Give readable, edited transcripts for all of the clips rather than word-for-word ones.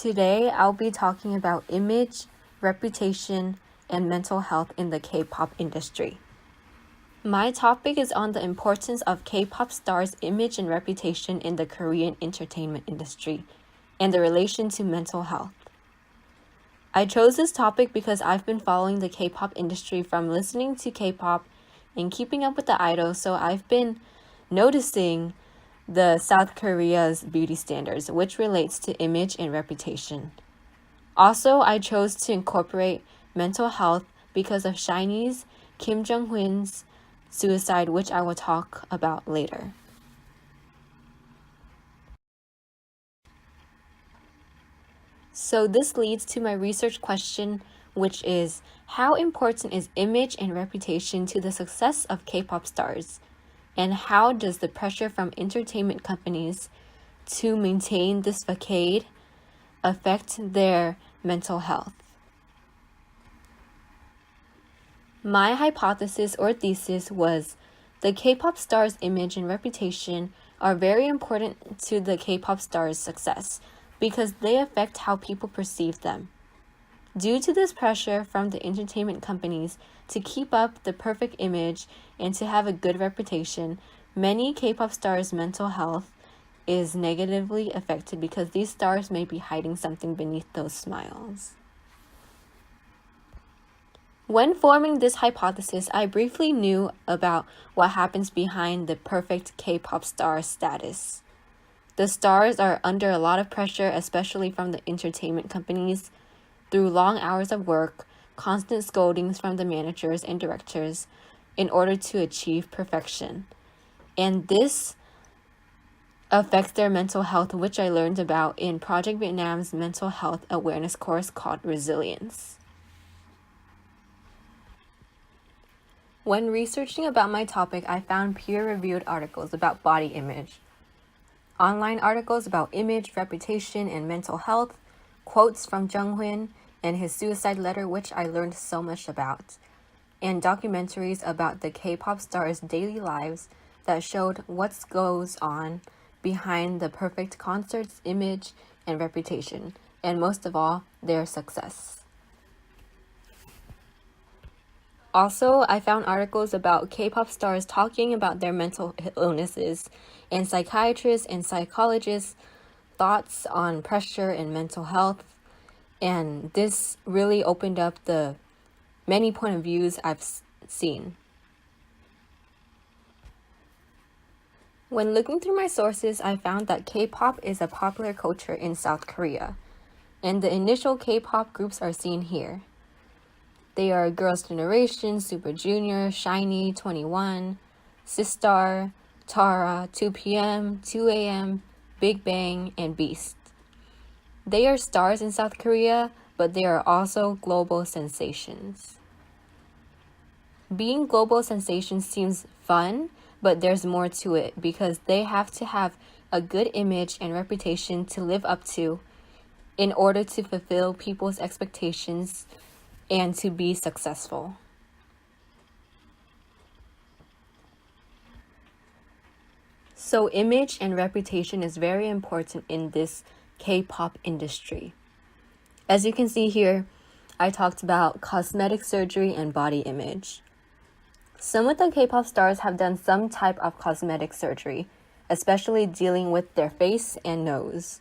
Today, I'll be talking about image, reputation, and mental health in the K-pop industry. My topic is on the importance of K-pop stars' image and reputation in the Korean entertainment industry and the relation to mental health. I chose this topic because I've been following the K-pop industry from listening to K-pop and keeping up with the idols, so I've been noticing the South Korea's beauty standards, which relates to image and reputation. Also, I chose to incorporate mental health because of SHINee's Kim Jong-hoon's suicide, which I will talk about later. So this leads to my research question, which is, how important is image and reputation to the success of K-pop stars? And how does the pressure from entertainment companies to maintain this facade affect their mental health? My hypothesis or thesis was the K-pop stars' image and reputation are very important to the K-pop stars' success because they affect how people perceive them. Due to this pressure from the entertainment companies to keep up the perfect image and to have a good reputation, many K-pop stars' mental health is negatively affected because these stars may be hiding something beneath those smiles. When forming this hypothesis, I briefly knew about what happens behind the perfect K-pop star status. The stars are under a lot of pressure, especially from the entertainment companies, through long hours of work, constant scoldings from the managers and directors in order to achieve perfection. And this affects their mental health, which I learned about in Project Vietnam's mental health awareness course called Resilience. When researching about my topic, I found peer-reviewed articles about body image, online articles about image, reputation, and mental health, quotes from Jung-hoon and his suicide letter, which I learned so much about, and documentaries about the K-pop stars' daily lives that showed what goes on behind the perfect concert's image and reputation, and most of all, their success. Also, I found articles about K-pop stars talking about their mental illnesses and psychiatrists and psychologists' thoughts on pressure and mental health. And this really opened up the many point of views I've seen. When looking through my sources, I found that K-pop is a popular culture in South Korea, and the initial K-pop groups are seen here. They are Girls' Generation, Super Junior, SHINee, 21, Sistar, Tara, 2PM, 2AM, Big Bang, and Beast. They are stars in South Korea, but they are also global sensations. Being global sensations seems fun, but there's more to it because they have to have a good image and reputation to live up to in order to fulfill people's expectations and to be successful. So image and reputation is very important in this K-pop industry. As you can see here, I talked about cosmetic surgery and body image. Some of the K-pop stars have done some type of cosmetic surgery, especially dealing with their face and nose.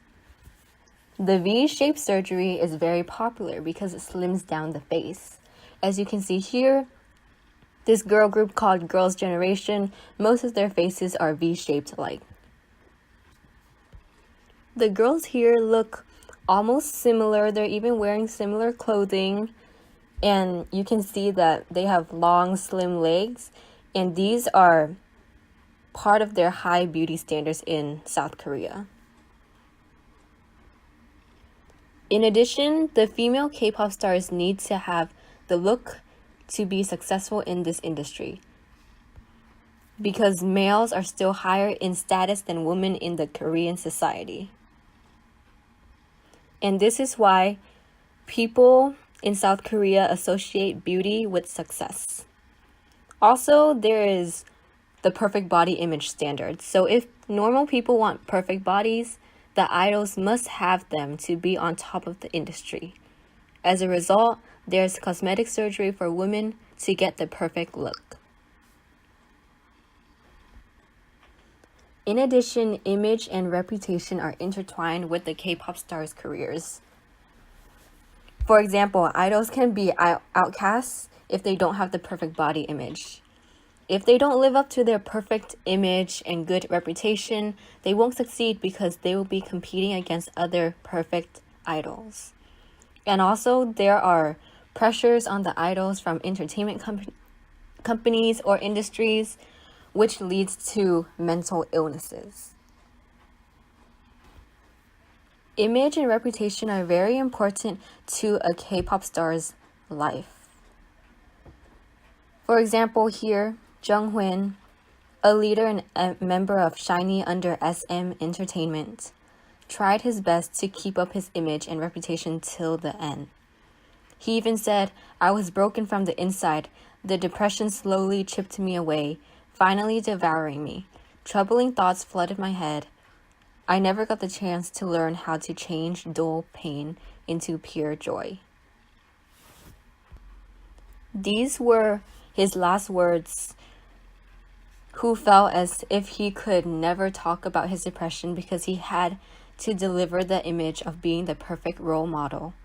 The V-shaped surgery is very popular because it slims down the face. As you can see here, this girl group called Girls' Generation, most of their faces are V-shaped like. The girls here look almost similar. They're even wearing similar clothing. And you can see that they have long, slim legs. And these are part of their high beauty standards in South Korea. In addition, the female K-pop stars need to have the look to be successful in this industry because males are still higher in status than women in the Korean society. And this is why people in South Korea associate beauty with success. Also, there is the perfect body image standard. So if normal people want perfect bodies, the idols must have them to be on top of the industry. As a result, there's cosmetic surgery for women to get the perfect look. In addition, image and reputation are intertwined with the K-pop stars' careers. For example, idols can be outcasts if they don't have the perfect body image. If they don't live up to their perfect image and good reputation, they won't succeed because they will be competing against other perfect idols. And also, there are pressures on the idols from entertainment companies or industries, which leads to mental illnesses. Image and reputation are very important to a K-pop star's life. For example, here, Junghoon, a leader and a member of SHINee under SM Entertainment, tried his best to keep up his image and reputation till the end. He even said, "I was broken from the inside. The depression slowly chipped me away, finally devouring me. Troubling thoughts flooded my head. I never got the chance to learn how to change dull pain into pure joy." These were his last words. Who felt as if he could never talk about his depression because he had to deliver the image of being the perfect role model.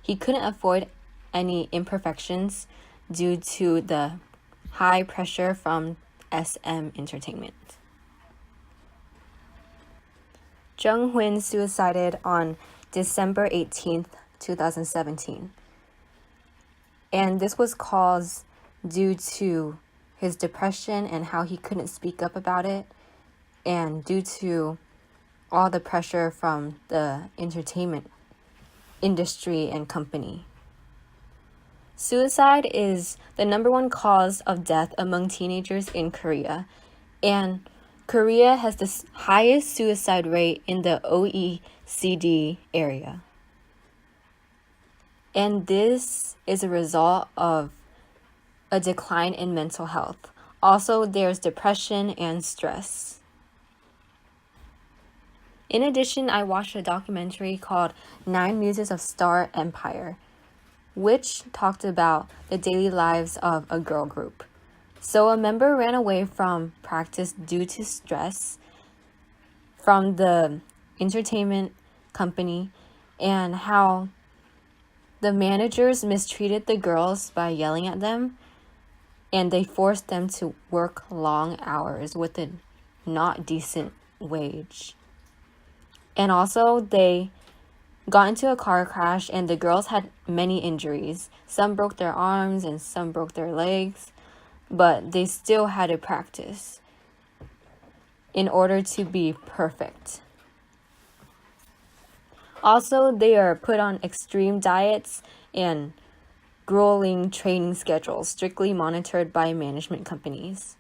He couldn't avoid any imperfections due to the high pressure from SM Entertainment. Junghoon suicided on December 18th, 2017. And this was caused due to his depression and how he couldn't speak up about it, and due to all the pressure from the entertainment industry and company. Suicide is the number one cause of death among teenagers in Korea, and Korea has the highest suicide rate in the OECD area. And this is a result of a decline in mental health. Also, there's depression and stress. In addition, I watched a documentary called 9 Muses of Star Empire, which talked about the daily lives of a girl group. So a member ran away from practice due to stress from the entertainment company, and how the managers mistreated the girls by yelling at them, and they forced them to work long hours with a not decent wage. And also, they got into a car crash and the girls had many injuries. Some broke their arms and some broke their legs, but they still had to practice in order to be perfect. Also, they are put on extreme diets and grueling training schedules, strictly monitored by management companies.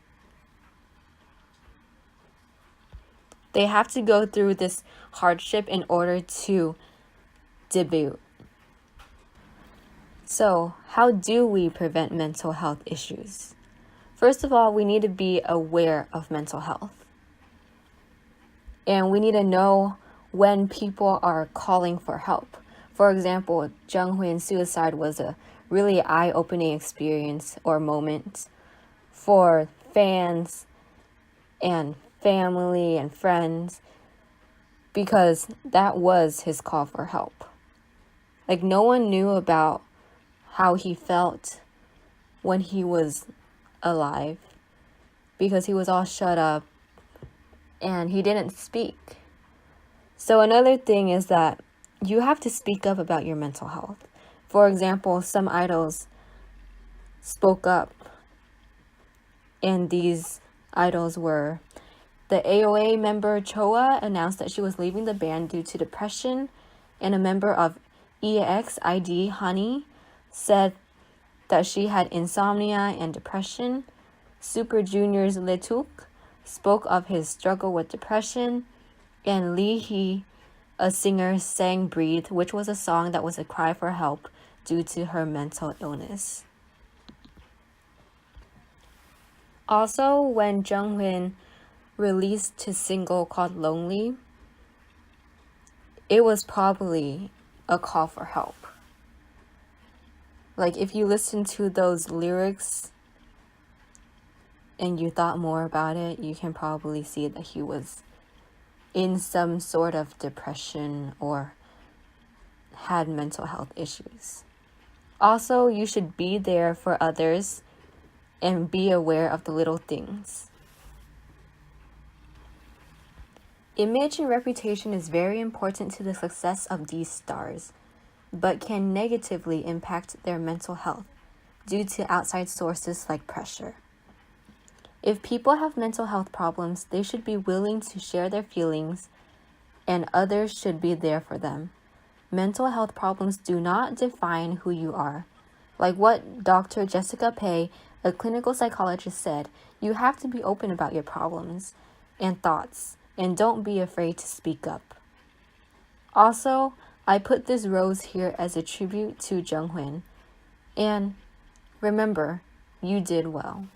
They have to go through this hardship in order to debut. So, how do we prevent mental health issues? First of all, we need to be aware of mental health. And we need to know when people are calling for help. For example, Junghoon's suicide was a really eye-opening experience or moment for fans and family and friends, because that was his call for help. Like, no one knew about how he felt when he was alive, because he was all shut up and he didn't speak. So another thing is that you have to speak up about your mental health. For example, some idols spoke up, and these idols were the AOA member Choa announced that she was leaving the band due to depression, and a member of EXID, Honey, said that she had insomnia and depression. Super Junior's Letuk spoke of his struggle with depression, and Lee Hee, a singer, sang Breathe, which was a song that was a cry for help due to her mental illness. Also, when Junghoon released his single called Lonely, it was probably a call for help. Like, if you listen to those lyrics and you thought more about it, you can probably see that he was in some sort of depression or had mental health issues. Also, you should be there for others and be aware of the little things. Image and reputation is very important to the success of these stars, but can negatively impact their mental health due to outside sources like pressure. If people have mental health problems, they should be willing to share their feelings, and others should be there for them. Mental health problems do not define who you are. Like what Dr. Jessica Pei, a clinical psychologist, said, you have to be open about your problems and thoughts, and don't be afraid to speak up. Also, I put this rose here as a tribute to Jung Hoon. And remember, you did well.